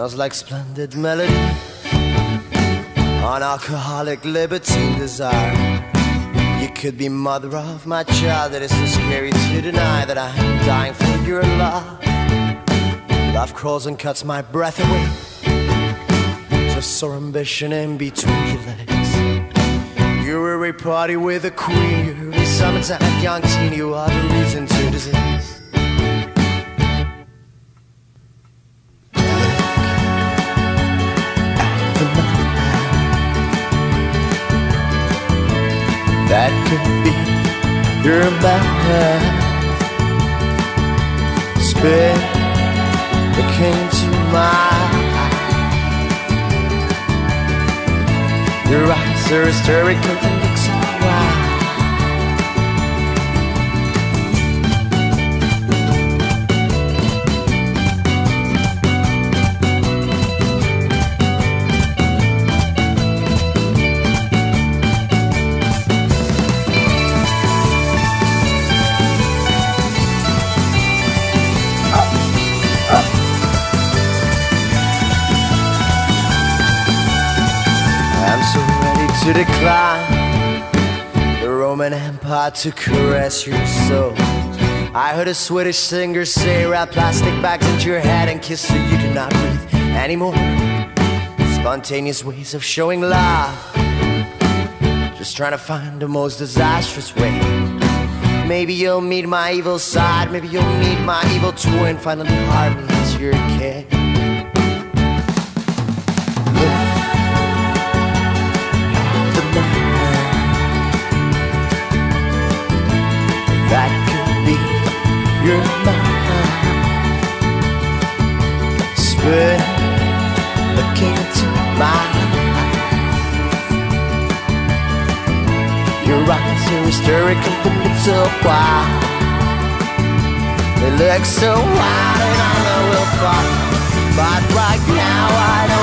smells like splendid melody, unalcoholic libertine desire. You could be mother of my child. It is so scary to deny that I am dying for your love. Love crawls and cuts my breath away. So sore ambition in between your legs. You're a party with a queen. You're a summertime young teen. You are the reason to disease. That could be your man. Spit that came to mind. Your eyes are hysterical and look so wild. To decline the Roman Empire to caress your soul. I heard a Swedish singer say, wrap plastic bags into your head and kiss so you cannot breathe anymore. Spontaneous ways of showing love, just trying to find the most disastrous way. Maybe you'll meet my evil side, maybe you'll meet my evil twin. Finally harm me as your kid. That could be your mind. Spit looking into my eyes. Your eyes are hysterical and look so wild. They look so wild and I know we'll fall, but right now I don't